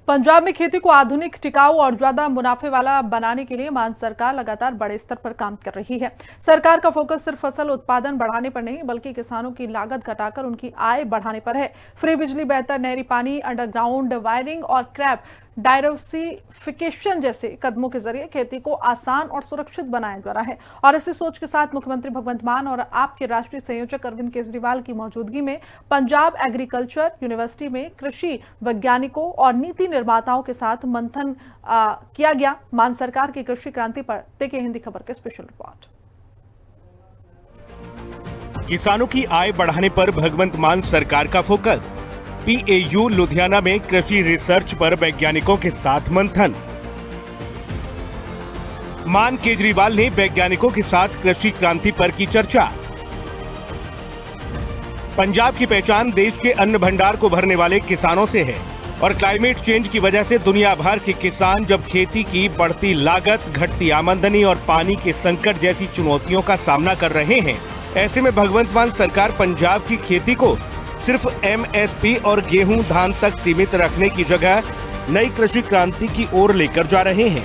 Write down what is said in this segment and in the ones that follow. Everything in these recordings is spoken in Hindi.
पंजाब में खेती को आधुनिक, टिकाऊ और ज्यादा मुनाफे वाला बनाने के लिए मान सरकार लगातार बड़े स्तर पर काम कर रही है। सरकार का फोकस सिर्फ फसल उत्पादन बढ़ाने पर नहीं, बल्कि किसानों की लागत घटाकर उनकी आय बढ़ाने पर है। फ्री बिजली, बेहतर नहरी पानी, अंडरग्राउंड वायरिंग और क्रॉप डाइवर्सिफिकेशन जैसे कदमों के जरिए खेती को आसान और सुरक्षित बनाया जा रहा है। और इसी सोच के साथ मुख्यमंत्री भगवंत मान और आप के राष्ट्रीय संयोजक अरविंद केजरीवाल की मौजूदगी में पंजाब एग्रीकल्चर यूनिवर्सिटी में कृषि वैज्ञानिकों और नीति निर्माताओं के साथ मंथन किया गया। मान सरकार की कृषि क्रांति पर देखिए हिंदी खबर के स्पेशल रिपोर्ट। किसानों की आय बढ़ाने पर भगवंत मान सरकार का फोकस। PAU लुधियाना में कृषि रिसर्च पर वैज्ञानिकों के साथ मंथन। मान केजरीवाल ने वैज्ञानिकों के साथ कृषि क्रांति पर की चर्चा। पंजाब की पहचान देश के अन्न भंडार को भरने वाले किसानों से है और क्लाइमेट चेंज की वजह से दुनिया भर के किसान जब खेती की बढ़ती लागत, घटती आमदनी और पानी के संकट जैसी चुनौतियों का सामना कर रहे हैं, ऐसे में भगवंत मान सरकार पंजाब की खेती को सिर्फ MSP और गेहूं धान तक सीमित रखने की जगह नई कृषि क्रांति की ओर लेकर जा रहे हैं।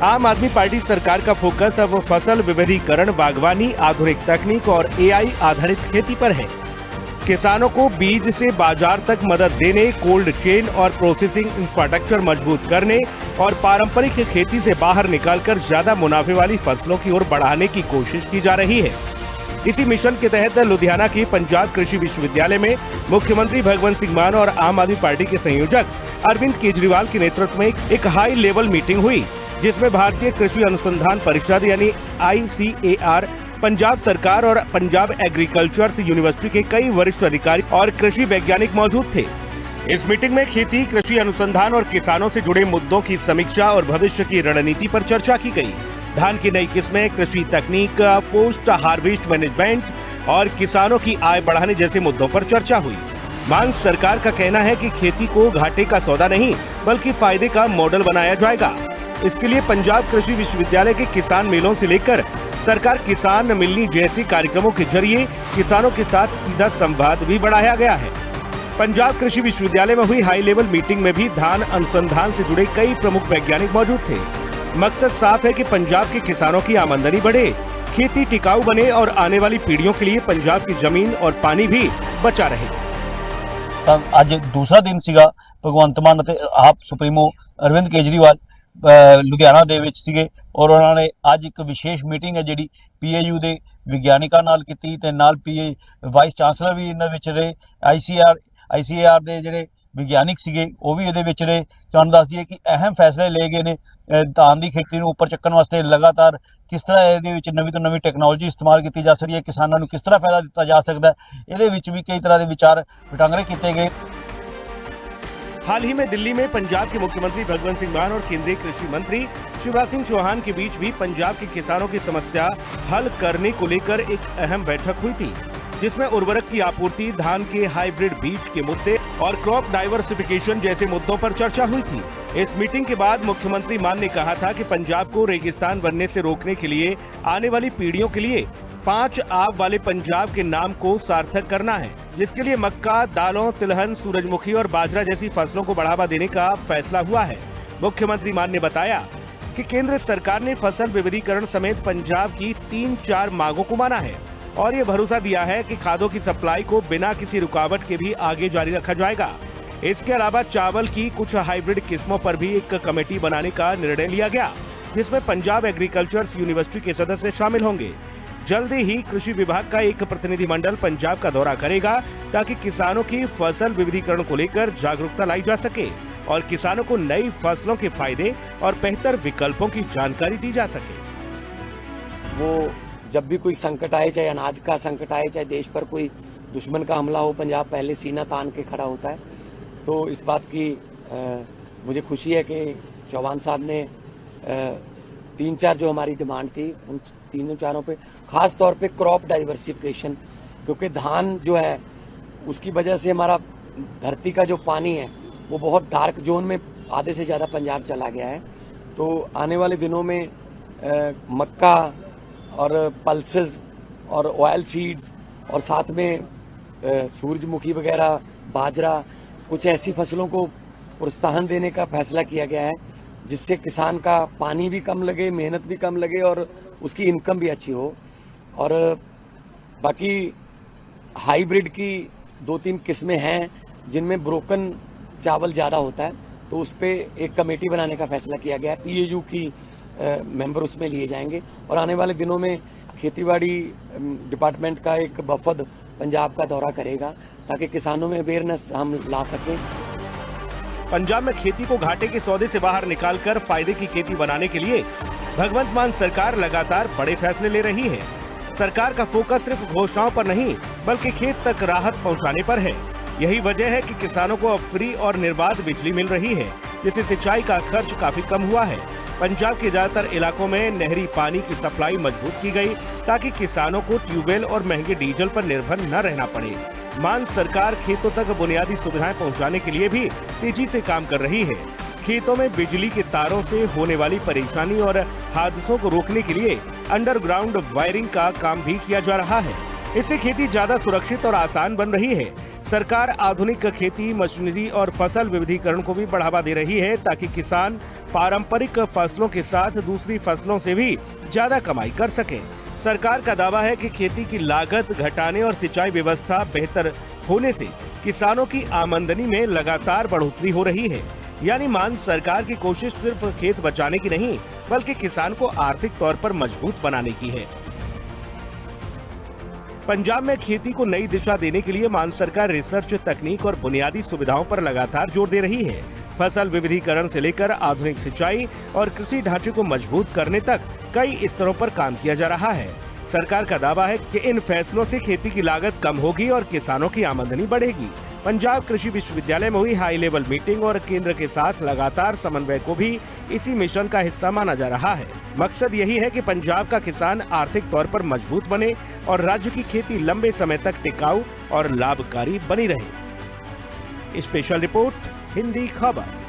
आम आदमी पार्टी सरकार का फोकस अब फसल विविधीकरण, बागवानी, आधुनिक तकनीक और AI आधारित खेती पर है। किसानों को बीज से बाजार तक मदद देने, कोल्ड चेन और प्रोसेसिंग इंफ्रास्ट्रक्चर मजबूत करने और पारंपरिक खेती से बाहर निकालकर ज्यादा मुनाफे वाली फसलों की ओर बढ़ाने की कोशिश की जा रही है। इसी मिशन के तहत लुधियाना की पंजाब कृषि विश्वविद्यालय में मुख्यमंत्री भगवंत सिंह मान और आम आदमी पार्टी के संयोजक अरविंद केजरीवाल के नेतृत्व में एक हाई लेवल मीटिंग हुई, जिसमें भारतीय कृषि अनुसंधान परिषद यानी ICAR, पंजाब सरकार और पंजाब एग्रीकल्चर यूनिवर्सिटी के कई वरिष्ठ अधिकारी और कृषि वैज्ञानिक मौजूद थे। इस मीटिंग में खेती, कृषि अनुसंधान और किसानों से जुड़े मुद्दों की समीक्षा और भविष्य की रणनीति पर चर्चा की गई। धान की नई किस्में, कृषि तकनीक, पोस्ट हार्वेस्ट मैनेजमेंट और किसानों की आय बढ़ाने जैसे मुद्दों पर चर्चा हुई। मान सरकार का कहना है कि खेती को घाटे का सौदा नहीं, बल्कि फायदे का मॉडल बनाया जाएगा। इसके लिए पंजाब कृषि विश्वविद्यालय के किसान मेलों से लेकर सरकार किसान मिलनी जैसे कार्यक्रमों के जरिए किसानों के साथ सीधा संवाद भी बढ़ाया गया है। पंजाब कृषि विश्वविद्यालय में हुई हाई लेवल मीटिंग में भी धान अनुसंधान से जुड़े कई प्रमुख वैज्ञानिक मौजूद थे। मकसद साफ है कि पंजाब के किसानों की आमदनी बढ़े, खेती टिकाऊ बने और आने वाली पीढ़ियों के लिए पंजाब की जमीन और पानी भी बचा रहे। आज दूसरा दिन ਸੀਗਾ ਭਗਵੰਤ ਮਾਨ ਅਤੇ ਆਪ ਸੁਪਰੀਮੋ ਅਰਵਿੰਦ ਕੇਜਰੀਵਾਲ ਲੁਧਿਆਣਾ ਦੇ ਵਿੱਚ ਸੀਗੇ ਔਰ ਉਹਨਾਂ ਨੇ ਅੱਜ ਇੱਕ ਵਿਸ਼ੇਸ਼ ਮੀਟਿੰਗ ਹੈ ਜਿਹੜੀ PAU ਦੇ ਵਿਗਿਆਨਿਕਾਂ ਨਾਲ ਕੀਤੀ ਤੇ ਨਾਲ ਵਾਈਸ ਚਾਂਸਲਰ ਵੀ ਇਹਨਾਂ ਵਿੱਚ ਰਹੇ। ICAR ਦੇ ਜਿਹੜੇ ਵਿਗਿਆਨਿਕ ਸੀਗੇ ਉਹ ਵੀ ਇਹਦੇ ਵਿੱਚ ਰਹੇ। ਤੁਹਾਨੂੰ ਦੱਸ ਦਈਏ ਕਿ ਅਹਿਮ ਫੈਸਲੇ ਲਏ ਗਏ ਨੇ ਧਾਨ ਦੀ ਖੇਤੀ ਨੂੰ ਉੱਪਰ ਚੱਕਣ ਵਾਸਤੇ। ਲਗਾਤਾਰ ਕਿਸ ਤਰ੍ਹਾਂ ਇਹਦੇ ਵਿੱਚ ਨਵੀਂ ਤੋਂ ਨਵੀਂ ਟੈਕਨੋਲੋਜੀ ਇਸਤੇਮਾਲ ਕੀਤੀ ਜਾ ਸਕਦੀ ਹੈ, ਕਿਸਾਨਾਂ ਨੂੰ ਕਿਸ ਤਰ੍ਹਾਂ ਫਾਇਦਾ ਦਿੱਤਾ ਜਾ ਸਕਦਾ ਹੈ, ਇਹਦੇ ਵਿੱਚ ਵੀ कई तरह के विचार विटांगरे किए गए। हाल ही में दिल्ली में पंजाब के मुख्यमंत्री भगवंत सिंह मान और केंद्रीय कृषि मंत्री शिवराज सिंह चौहान के बीच भी पंजाब के किसानों की समस्या हल करने को लेकर एक अहम बैठक हुई थी, जिसमें उर्वरक की आपूर्ति, धान के हाइब्रिड बीज के मुद्दे और क्रॉप डाइवर्सिफिकेशन जैसे मुद्दों पर चर्चा हुई थी। इस मीटिंग के बाद मुख्यमंत्री मान ने कहा था कि पंजाब को रेगिस्तान बनने से रोकने के लिए आने वाली पीढ़ियों के लिए 5 आब वाले पंजाब के नाम को सार्थक करना है, जिसके लिए मक्का, दालों, तिलहन, सूरजमुखी और बाजरा जैसी फसलों को बढ़ावा देने का फैसला हुआ है। मुख्यमंत्री मान ने बताया कि केंद्र सरकार ने फसल विविधीकरण समेत पंजाब की 3-4 मांगों को माना है और ये भरोसा दिया है कि खादों की सप्लाई को बिना किसी रुकावट के भी आगे जारी रखा जाएगा। इसके अलावा चावल की कुछ हाइब्रिड किस्मों पर भी एक कमेटी बनाने का निर्णय लिया गया, जिसमें पंजाब एग्रीकल्चर यूनिवर्सिटी के सदस्य शामिल होंगे। जल्दी ही कृषि विभाग का एक प्रतिनिधिमंडल पंजाब का दौरा करेगा, ताकि किसानों की फसल विविधीकरण को लेकर जागरूकता लाई जा सके और किसानों को नई फसलों के फायदे और बेहतर विकल्पों की जानकारी दी जा सके। वो जब भी कोई संकट आए, चाहे अनाज का संकट आए, चाहे देश पर कोई दुश्मन का हमला हो, पंजाब पहले सीना तान के खड़ा होता है। तो इस बात की मुझे खुशी है कि चौहान साहब ने 3-4 जो हमारी डिमांड थी उन 3-4 पे खास तौर पे क्रॉप डाइवर्सिफिकेशन, क्योंकि धान जो है उसकी वजह से हमारा धरती का जो पानी है वो बहुत डार्क जोन में आधे से ज़्यादा पंजाब चला गया है। तो आने वाले दिनों में मक्का और पल्सेस और ऑयल सीड्स और साथ में सूरजमुखी वगैरह, बाजरा, कुछ ऐसी फसलों को प्रोत्साहन देने का फैसला किया गया है, जिससे किसान का पानी भी कम लगे, मेहनत भी कम लगे और उसकी इनकम भी अच्छी हो। और बाकी हाइब्रिड की 2-3 किस्में हैं जिनमें ब्रोकन चावल ज़्यादा होता है, तो उस पर एक कमेटी बनाने का फैसला किया गया है। पीएयू की मेंबर उसमें लिए जाएंगे और आने वाले दिनों में खेतीबाड़ी डिपार्टमेंट का एक वफद पंजाब का दौरा करेगा ताकि किसानों में अवेयरनेस हम ला सकें। पंजाब में खेती को घाटे के सौदे से बाहर निकालकर फायदे की खेती बनाने के लिए भगवंत मान सरकार लगातार बड़े फैसले ले रही है। सरकार का फोकस सिर्फ घोषणाओं पर नहीं बल्कि खेत तक राहत पहुंचाने पर है। यही वजह है कि किसानों को अब फ्री और निर्बाध बिजली मिल रही है, जिससे सिंचाई का खर्च काफी कम हुआ है। पंजाब के ज्यादातर इलाकों में नहरी पानी की सप्लाई मजबूत की गई ताकि किसानों को ट्यूबवेल और महंगे डीजल पर निर्भर न रहना पड़े। मान सरकार खेतों तक बुनियादी सुविधाएं पहुंचाने के लिए भी तेजी से काम कर रही है। खेतों में बिजली के तारों से होने वाली परेशानी और हादसों को रोकने के लिए अंडरग्राउंड वायरिंग का काम भी किया जा रहा है। इससे खेती ज्यादा सुरक्षित और आसान बन रही है। सरकार आधुनिक खेती, मशीनरी और फसल विविधीकरण को भी बढ़ावा दे रही है ताकि किसान पारंपरिक फसलों के साथ दूसरी फसलों से भी ज्यादा कमाई कर सकें। सरकार का दावा है कि खेती की लागत घटाने और सिंचाई व्यवस्था बेहतर होने से किसानों की आमदनी में लगातार बढ़ोतरी हो रही है। यानी मान सरकार की कोशिश सिर्फ खेत बचाने की नहीं बल्कि किसान को आर्थिक तौर पर मजबूत बनाने की है। पंजाब में खेती को नई दिशा देने के लिए मान सरकार रिसर्च, तकनीक और बुनियादी सुविधाओं पर लगातार जोर दे रही है। फसल विविधीकरण से लेकर आधुनिक सिंचाई और कृषि ढांचे को मजबूत करने तक कई स्तरों पर काम किया जा रहा है। सरकार का दावा है कि इन फैसलों से खेती की लागत कम होगी और किसानों की आमदनी बढ़ेगी। पंजाब कृषि विश्वविद्यालय में हुई हाई लेवल मीटिंग और केंद्र के साथ लगातार समन्वय को भी इसी मिशन का हिस्सा माना जा रहा है। मकसद यही है कि पंजाब का किसान आर्थिक तौर पर मजबूत बने और राज्य की खेती लंबे समय तक टिकाऊ और लाभकारी बनी रहे। स्पेशल रिपोर्ट, हिंदी खबर।